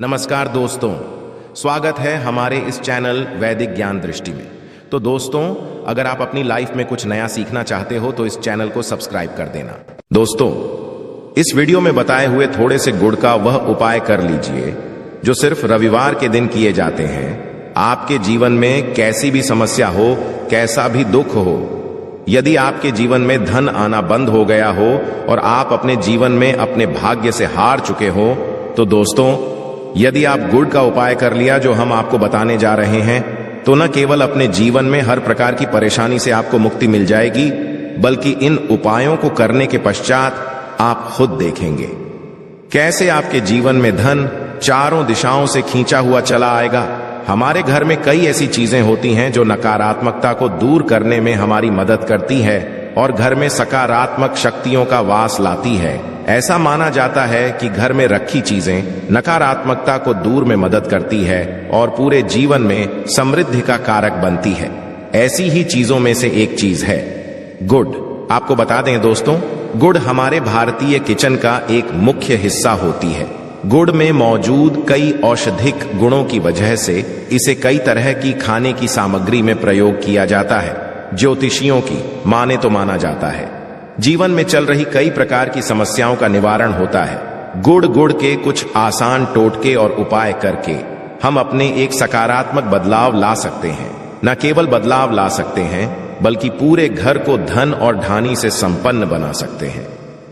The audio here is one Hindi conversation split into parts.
नमस्कार दोस्तों, स्वागत है हमारे इस चैनल वैदिक ज्ञान दृष्टि में। तो दोस्तों, अगर आप अपनी लाइफ में कुछ नया सीखना चाहते हो तो इस चैनल को सब्सक्राइब कर देना। दोस्तों, इस वीडियो में बताए हुए थोड़े से गुड़ का वह उपाय कर लीजिए जो सिर्फ रविवार के दिन किए जाते हैं। आपके जीवन में कैसी भी समस्या हो, कैसा भी दुख हो, यदि आपके जीवन में धन आना बंद हो गया हो और आप अपने जीवन में अपने भाग्य से हार चुके हो, तो दोस्तों, यदि आप गुड़ का उपाय कर लिया जो हम आपको बताने जा रहे हैं, तो न केवल अपने जीवन में हर प्रकार की परेशानी से आपको मुक्ति मिल जाएगी, बल्कि इन उपायों को करने के पश्चात आप खुद देखेंगे कैसे आपके जीवन में धन चारों दिशाओं से खींचा हुआ चला आएगा। हमारे घर में कई ऐसी चीजें होती हैं जो नकारात्मकता को दूर करने में हमारी मदद करती है और घर में सकारात्मक शक्तियों का वास लाती है। ऐसा माना जाता है कि घर में रखी चीजें नकारात्मकता को दूर में मदद करती है और पूरे जीवन में समृद्धि का कारक बनती है। ऐसी ही चीजों में से एक चीज है गुड़। आपको बता दें दोस्तों, गुड़ हमारे भारतीय किचन का एक मुख्य हिस्सा होती है। गुड़ में मौजूद कई औषधिक गुणों की वजह से इसे कई तरह की खाने की सामग्री में प्रयोग किया जाता है। ज्योतिषियों की माने तो माना जाता है जीवन में चल रही कई प्रकार की समस्याओं का निवारण होता है। गुड़ के कुछ आसान टोटके और उपाय करके हम अपने एक सकारात्मक बदलाव ला सकते हैं। न केवल बदलाव ला सकते हैं, बल्कि पूरे घर को धन और ढानी से संपन्न बना सकते हैं।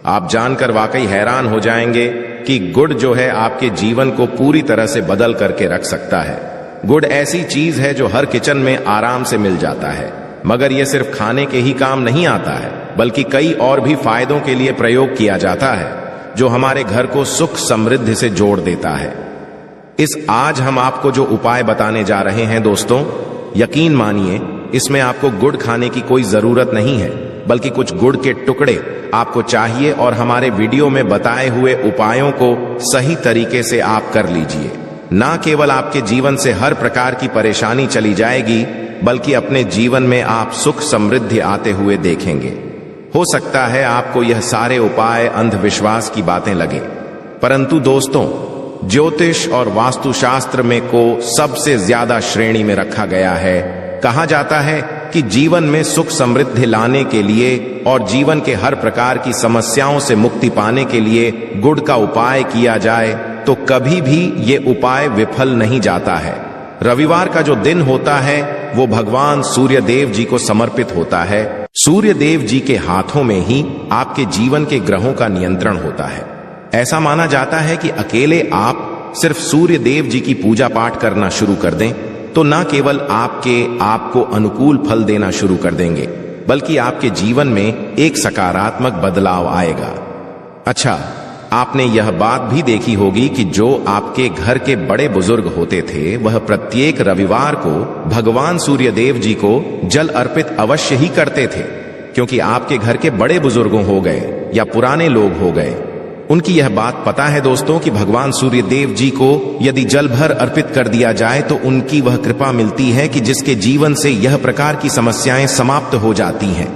आप जानकर वाकई हैरान हो जाएंगे कि गुड़ जो है आपके जीवन को पूरी तरह से बदल करके रख सकता है। गुड़ ऐसी चीज है जो हर किचन में आराम से मिल जाता है, मगर यह सिर्फ खाने के ही काम नहीं आता है, बल्कि कई और भी फायदों के लिए प्रयोग किया जाता है जो हमारे घर को सुख समृद्धि से जोड़ देता है। आज हम आपको जो उपाय बताने जा रहे हैं दोस्तों, यकीन मानिए इसमें आपको गुड़ खाने की कोई जरूरत नहीं है, बल्कि कुछ गुड़ के टुकड़े आपको चाहिए और हमारे वीडियो में बताए हुए उपायों को सही तरीके से आप कर लीजिए। ना केवल आपके जीवन से हर प्रकार की परेशानी चली जाएगी, बल्कि अपने जीवन में आप सुख समृद्धि आते हुए देखेंगे। हो सकता है आपको यह सारे उपाय अंधविश्वास की बातें लगे, परंतु दोस्तों, ज्योतिष और वास्तुशास्त्र में को सबसे ज्यादा श्रेणी में रखा गया है। कहा जाता है कि जीवन में सुख समृद्धि लाने के लिए और जीवन के हर प्रकार की समस्याओं से मुक्ति पाने के लिए गुड़ का उपाय किया जाए तो कभी भी ये उपाय विफल नहीं जाता है। रविवार का जो दिन होता है वो भगवान सूर्य देव जी को समर्पित होता है। सूर्य देव जी के हाथों में ही आपके जीवन के ग्रहों का नियंत्रण होता है। ऐसा माना जाता है कि अकेले आप सिर्फ सूर्य देव जी की पूजा पाठ करना शुरू कर दें तो न केवल आपको अनुकूल फल देना शुरू कर देंगे, बल्कि आपके जीवन में एक सकारात्मक बदलाव आएगा। अच्छा, आपने यह बात भी देखी होगी कि जो आपके घर के बड़े बुजुर्ग होते थे, वह प्रत्येक रविवार को भगवान सूर्य देव जी को जल अर्पित अवश्य ही करते थे, क्योंकि आपके घर के बड़े बुजुर्गों हो गए या पुराने लोग हो गए, उनकी यह बात पता है दोस्तों कि भगवान सूर्य देव जी को यदि जल भर अर्पित कर दिया जाए तो उनकी वह कृपा मिलती है कि जिसके जीवन से यह प्रकार की समस्याएं समाप्त हो जाती हैं।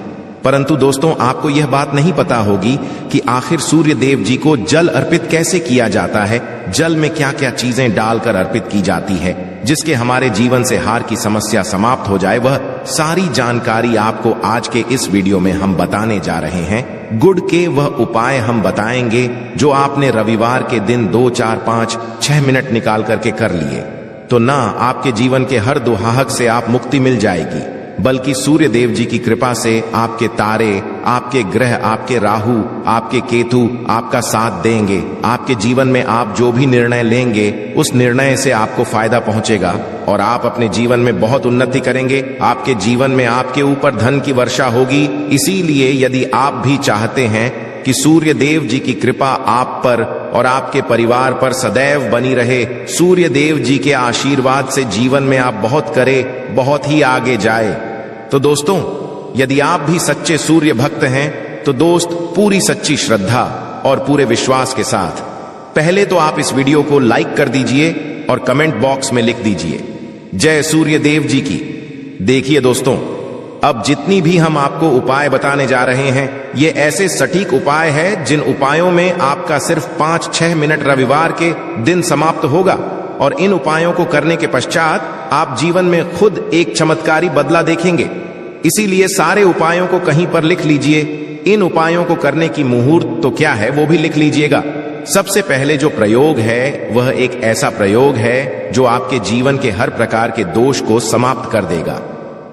परंतु दोस्तों, आपको यह बात नहीं पता होगी कि आखिर सूर्य देव जी को जल अर्पित कैसे किया जाता है। जल में क्या क्या चीजें डालकर अर्पित की जाती है जिसके हमारे जीवन से हार की समस्या समाप्त हो जाए, वह सारी जानकारी आपको आज के इस वीडियो में हम बताने जा रहे हैं। गुड़ के वह उपाय हम बताएंगे जो आपने रविवार के दिन 2, 4, 5, 6 मिनट निकाल करके कर लिए तो ना आपके जीवन के हर दुहाहक से आप मुक्ति मिल जाएगी, बल्कि सूर्य देव जी की कृपा से आपके तारे, आपके ग्रह, आपके राहु, आपके केतु आपका साथ देंगे। आपके जीवन में आप जो भी निर्णय लेंगे उस निर्णय से आपको फायदा पहुंचेगा और आप अपने जीवन में बहुत उन्नति करेंगे। आपके जीवन में आपके ऊपर धन की वर्षा होगी। इसीलिए यदि आप भी चाहते हैं कि सूर्य देव जी की कृपा आप पर और आपके परिवार पर सदैव बनी रहे, सूर्य देव जी के आशीर्वाद से जीवन में आप बहुत करें, बहुत ही आगे जाए, तो दोस्तों, यदि आप भी सच्चे सूर्य भक्त हैं तो दोस्त, पूरी सच्ची श्रद्धा और पूरे विश्वास के साथ पहले तो आप इस वीडियो को लाइक कर दीजिए और कमेंट बॉक्स में लिख दीजिए जय सूर्य देव जी की। देखिए दोस्तों, अब जितनी भी हम आपको उपाय बताने जा रहे हैं, ये ऐसे सटीक उपाय है जिन उपायों में आपका सिर्फ 5-6 मिनट रविवार के दिन समाप्त होगा, और इन उपायों को करने के पश्चात आप जीवन में खुद एक चमत्कारी बदला देखेंगे। इसीलिए सारे उपायों को कहीं पर लिख लीजिए। इन उपायों को करने की मुहूर्त तो क्या है वो भी लिख लीजिएगा। सबसे पहले जो प्रयोग है वह एक ऐसा प्रयोग है जो आपके जीवन के हर प्रकार के दोष को समाप्त कर देगा।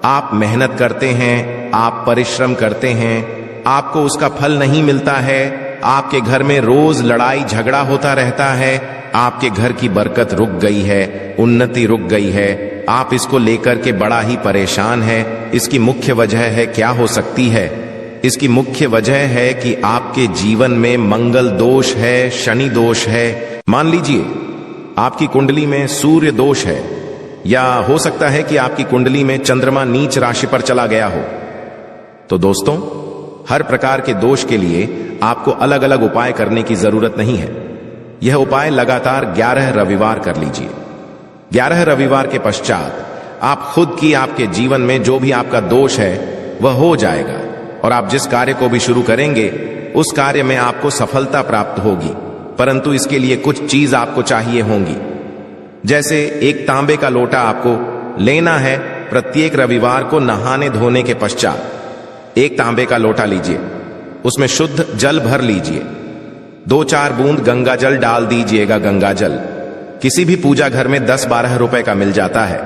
आप मेहनत करते हैं, आप परिश्रम करते हैं, आपको उसका फल नहीं मिलता है, आपके घर में रोज लड़ाई झगड़ा होता रहता है, आपके घर की बरकत रुक गई है, उन्नति रुक गई है, आप इसको लेकर के बड़ा ही परेशान है। इसकी मुख्य वजह है, क्या हो सकती है? इसकी मुख्य वजह है कि आपके जीवन में मंगल दोष है, शनि दोष है। मान लीजिए आपकी कुंडली में सूर्य दोष है, या हो सकता है कि आपकी कुंडली में चंद्रमा नीच राशि पर चला गया हो। तो दोस्तों, हर प्रकार के दोष के लिए आपको अलग अलग उपाय करने की जरूरत नहीं है। यह उपाय लगातार 11 रविवार कर लीजिए। 11 रविवार के पश्चात आप खुद की आपके जीवन में जो भी आपका दोष है वह हो जाएगा, और आप जिस कार्य को भी शुरू करेंगे उस कार्य में आपको सफलता प्राप्त होगी। परंतु इसके लिए कुछ चीज आपको चाहिए होंगी। जैसे एक तांबे का लोटा आपको लेना है। प्रत्येक रविवार को नहाने धोने के पश्चात एक तांबे का लोटा लीजिए, उसमें शुद्ध जल भर लीजिए, 2-4 बूंद गंगा जल डाल दीजिएगा। गंगा जल किसी भी पूजा घर में 10-12 रुपए का मिल जाता है।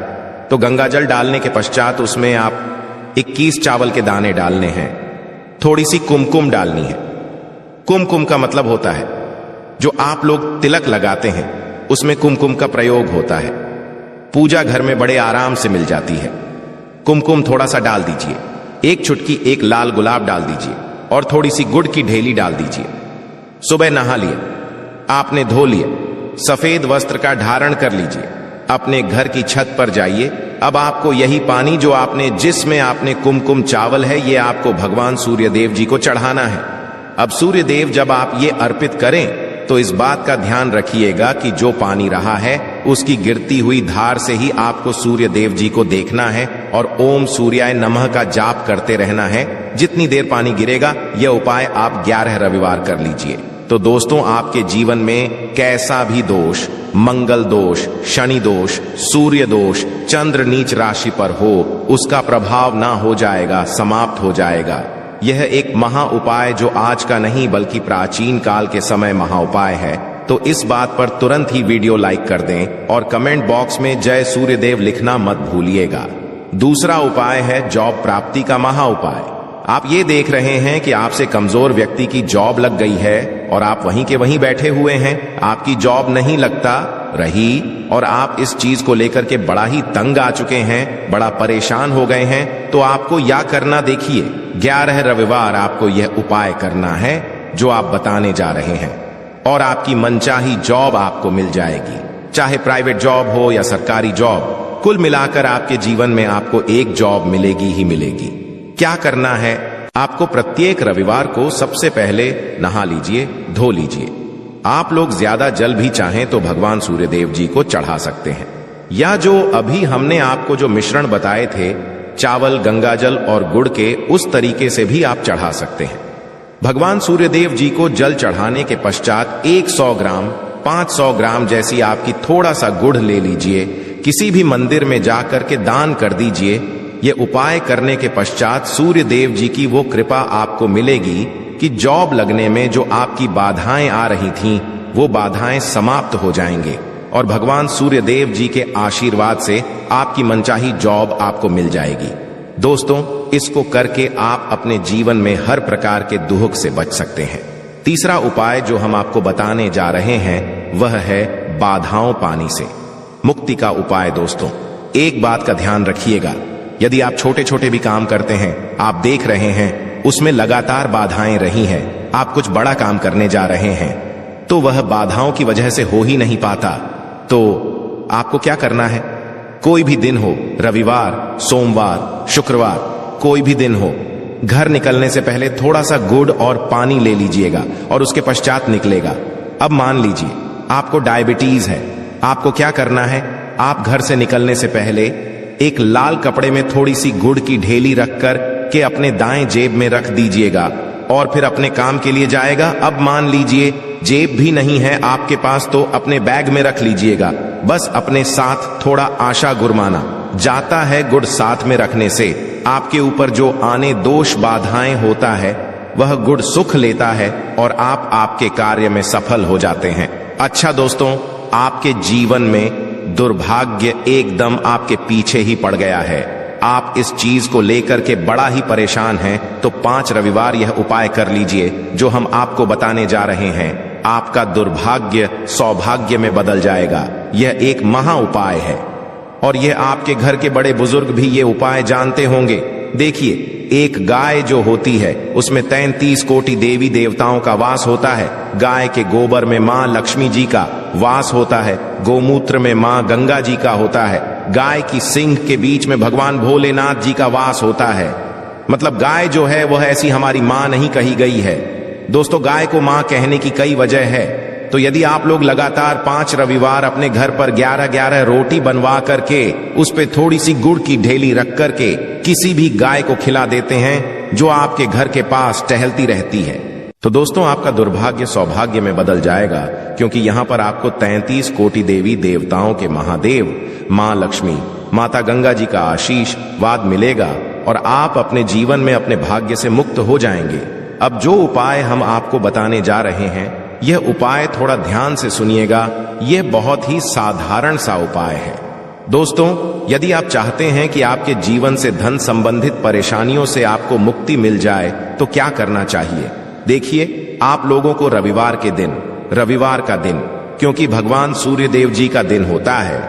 तो गंगा जल डालने के पश्चात उसमें आप 21 चावल के दाने डालने हैं। थोड़ी सी कुमकुम डालनी है। कुमकुम का मतलब होता है जो आप लोग तिलक लगाते हैं, उसमें कुमकुम का प्रयोग होता है। पूजा घर में बड़े आराम से मिल जाती है। कुमकुम थोड़ा सा डाल दीजिए। एक चुटकी एक लाल गुलाब डाल दीजिए, और थोड़ी सी गुड़ की ढेली डाल दीजिए। सुबह नहा लिए, आपने धो लिए, सफेद वस्त्र का धारण कर लीजिए, अपने घर की छत पर जाइए। अब आपको यही पानी जो आपने जिसमें आपने कुमकुम चावल है, ये आपको भगवान सूर्य देव जी को चढ़ाना है। अब सूर्य देव जब आप ये अर्पित करें तो इस बात का ध्यान रखिएगा कि जो पानी रहा है उसकी गिरती हुई धार से ही आपको सूर्य देव जी को देखना है, और ओम सूर्याय नमः का जाप करते रहना है। जितनी देर पानी गिरेगा, यह उपाय आप 11 रविवार कर लीजिए। तो दोस्तों, आपके जीवन में कैसा भी दोष, मंगल दोष, शनि दोष, सूर्य दोष, चंद्र नीच राशि पर हो, उसका प्रभाव ना हो जाएगा, समाप्त हो जाएगा। यह एक महा उपाय जो आज का नहीं बल्कि प्राचीन काल के समय महा उपाय है। तो इस बात पर तुरंत ही वीडियो लाइक कर दें और कमेंट बॉक्स में जय सूर्यदेव लिखना मत भूलिएगा। दूसरा उपाय है जॉब प्राप्ति का महा उपाय। आप ये देख रहे हैं कि आपसे कमजोर व्यक्ति की जॉब लग गई है और आप वहीं के वहीं बैठे हुए हैं, आपकी जॉब नहीं लगता रही, और आप इस चीज को लेकर के बड़ा ही तंग आ चुके हैं, बड़ा परेशान हो गए हैं। तो आपको या करना, देखिए 11 रविवार आपको यह उपाय करना है जो आप बताने जा रहे हैं, और आपकी मनचाही जॉब आपको मिल जाएगी, चाहे प्राइवेट जॉब हो या सरकारी जॉब। कुल मिलाकर आपके जीवन में आपको एक जॉब मिलेगी ही मिलेगी। क्या करना है? आपको प्रत्येक रविवार को सबसे पहले नहा लीजिए, धो लीजिए। आप लोग ज्यादा जल भी चाहें तो भगवान सूर्यदेव जी को चढ़ा सकते हैं, या जो अभी हमने आपको जो मिश्रण बताए थे, चावल, गंगाजल और गुड़ के, उस तरीके से भी आप चढ़ा सकते हैं। भगवान सूर्यदेव जी को जल चढ़ाने के पश्चात 100 ग्राम, 500 ग्राम जैसी आपकी थोड़ा सा गुड़ ले लीजिए, किसी भी मंदिर में जाकर के दान कर दीजिए। ये उपाय करने के पश्चात सूर्य देव जी की वो कृपा आपको मिलेगी कि जॉब लगने में जो आपकी बाधाएं आ रही थीं, वो बाधाएं समाप्त हो जाएंगे, और भगवान सूर्य देव जी के आशीर्वाद से आपकी मनचाही जॉब आपको मिल जाएगी। दोस्तों, इसको करके आप अपने जीवन में हर प्रकार के दुख से बच सकते हैं। तीसरा उपाय जो हम आपको बताने जा रहे हैं वह है बाधाओं पानी से मुक्ति का उपाय। दोस्तों, एक बात का ध्यान रखिएगा, यदि आप छोटे छोटे भी काम करते हैं, आप देख रहे हैं उसमें लगातार बाधाएं रही हैं, आप कुछ बड़ा काम करने जा रहे हैं तो वह बाधाओं की वजह से हो ही नहीं पाता, तो आपको क्या करना है? कोई भी दिन हो, रविवार, सोमवार, शुक्रवार, कोई भी दिन हो, घर निकलने से पहले थोड़ा सा गुड़ और पानी ले लीजिएगा और उसके पश्चात निकलेगा। अब मान लीजिए आपको डायबिटीज है, आपको क्या करना है? आप घर से निकलने से पहले एक लाल कपड़े में थोड़ी सी गुड़ की ढेली रखकर के अपने दाएं जेब में रख दीजिएगा और फिर अपने काम के लिए जाएगा। अब मान लीजिए जेब भी नहीं है आपके पास, तो अपने बैग में रख लीजिएगा। बस अपने साथ थोड़ा आशा गुरमाना। जाता है गुड़ साथ में रखने से आपके ऊपर जो आने दोष बाधाएं होता है वह गुड़ सुख लेता है और आप आपके कार्य में सफल हो जाते हैं। अच्छा दोस्तों, आपके जीवन में दुर्भाग्य एकदम आपके पीछे ही पड़ गया है। आप इस चीज को लेकर के बड़ा ही परेशान हैं, तो 5 रविवार यह उपाय कर लीजिए जो हम आपको बताने जा रहे हैं। आपका दुर्भाग्य सौभाग्य में बदल जाएगा। यह एक महा उपाय है और यह आपके घर के बड़े बुजुर्ग भी ये उपाय जानते होंगे। देखिए, एक गाय जो होती है उसमें 33 कोटि देवी देवताओं का वास होता है। गाय के गोबर में मां लक्ष्मी जी का वास होता है, गोमूत्र में मां गंगा जी का होता है, गाय की सींग के बीच में भगवान भोलेनाथ जी का वास होता है। मतलब गाय जो है वह ऐसी हमारी मां नहीं कही गई है। दोस्तों, गाय को मां कहने की कई वजह है। तो यदि आप लोग लगातार 5 रविवार अपने घर पर 11-11 रोटी बनवा करके उस पे थोड़ी सी गुड़ की ढेली रख करके किसी भी गाय को खिला देते हैं जो आपके घर के पास टहलती रहती है, तो दोस्तों आपका दुर्भाग्य सौभाग्य में बदल जाएगा। क्योंकि यहां पर आपको 33 कोटि देवी देवताओं के महादेव, मां लक्ष्मी, माता गंगा जी का आशीर्वाद मिलेगा और आप अपने जीवन में अपने भाग्य से मुक्त हो जाएंगे। अब जो उपाय हम आपको बताने जा रहे हैं, यह उपाय थोड़ा ध्यान से सुनिएगा। यह बहुत ही साधारण सा उपाय है। दोस्तों, यदि आप चाहते हैं कि आपके जीवन से धन संबंधित परेशानियों से आपको मुक्ति मिल जाए तो क्या करना चाहिए? देखिए, आप लोगों को रविवार का दिन, क्योंकि भगवान सूर्य देव जी का दिन होता है,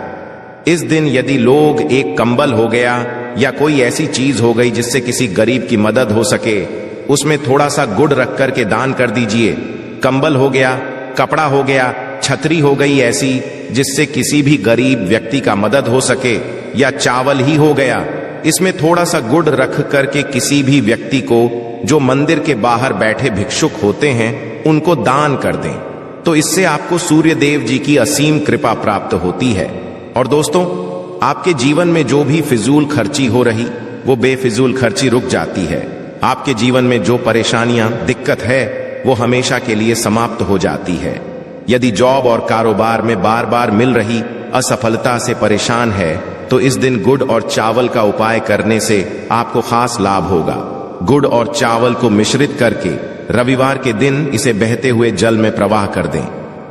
इस दिन यदि लोग एक कंबल हो गया या कोई ऐसी चीज हो गई जिससे किसी गरीब की मदद हो सके, उसमें थोड़ा सा गुड़ रख करके दान कर दीजिए। कंबल हो गया, कपड़ा हो गया, छतरी हो गई ऐसी जिससे किसी भी गरीब व्यक्ति का मदद हो सके, या चावल ही हो गया, इसमें थोड़ा सा गुड़ रख करके किसी भी व्यक्ति को जो मंदिर के बाहर बैठे भिक्षुक होते हैं उनको दान कर दें। तो इससे आपको सूर्य देव जी की असीम कृपा प्राप्त होती है। और दोस्तों, आपके जीवन में जो भी फिजूल खर्ची हो रही वो बेफिजूल खर्ची रुक जाती है। आपके जीवन में जो परेशानियां, दिक्कत है वो हमेशा के लिए समाप्त हो जाती है। यदि जॉब और कारोबार में बार बार मिल रही असफलता से परेशान है तो इस दिन गुड़ और चावल का उपाय करने से आपको खास लाभ होगा। गुड़ और चावल को मिश्रित करके रविवार के दिन इसे बहते हुए जल में प्रवाह कर दें।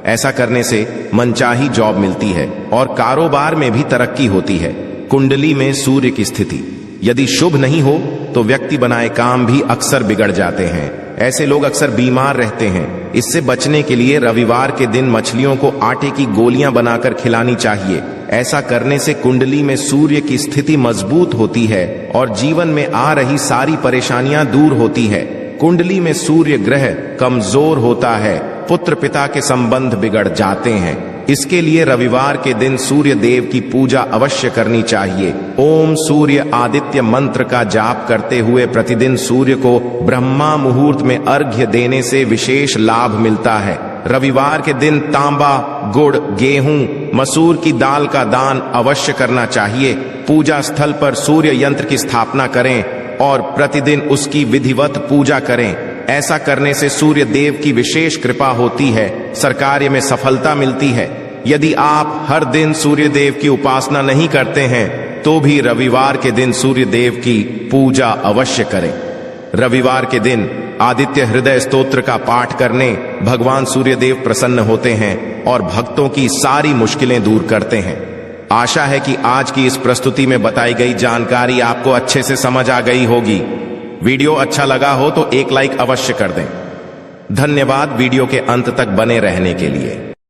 ऐसा करने से मनचाही जॉब मिलती है और कारोबार में भी तरक्की होती है। कुंडली में सूर्य की स्थिति यदि शुभ नहीं हो तो व्यक्ति बनाए काम भी अक्सर बिगड़ जाते हैं। ऐसे लोग अक्सर बीमार रहते हैं। इससे बचने के लिए रविवार के दिन मछलियों को आटे की गोलियां बनाकर खिलानी चाहिए। ऐसा करने से कुंडली में सूर्य की स्थिति मजबूत होती है और जीवन में आ रही सारी परेशानियां दूर होती है। कुंडली में सूर्य ग्रह कमजोर होता है, पुत्र पिता के संबंध बिगड़ जाते हैं। इसके लिए रविवार के दिन सूर्य देव की पूजा अवश्य करनी चाहिए। ओम सूर्य आदित्य मंत्र का जाप करते हुए प्रतिदिन सूर्य को ब्रह्मा मुहूर्त में अर्घ्य देने से विशेष लाभ मिलता है। रविवार के दिन तांबा, गुड़, गेहूं, मसूर की दाल का दान अवश्य करना चाहिए। पूजा स्थल पर सूर्य यंत्र की स्थापना करें और प्रतिदिन उसकी विधिवत पूजा करें। ऐसा करने से सूर्य देव की विशेष कृपा होती है, सरकार्य में सफलता मिलती है। यदि आप हर दिन सूर्य देव की उपासना नहीं करते हैं तो भी रविवार के दिन सूर्य देव की पूजा अवश्य करें। रविवार के दिन आदित्य हृदय स्तोत्र का पाठ करने भगवान सूर्य देव प्रसन्न होते हैं और भक्तों की सारी मुश्किलें दूर करते हैं। आशा है कि आज की इस प्रस्तुति में बताई गई जानकारी आपको अच्छे से समझ आ गई होगी। वीडियो अच्छा लगा हो तो एक लाइक अवश्य कर दें। धन्यवाद वीडियो के अंत तक बने रहने के लिए।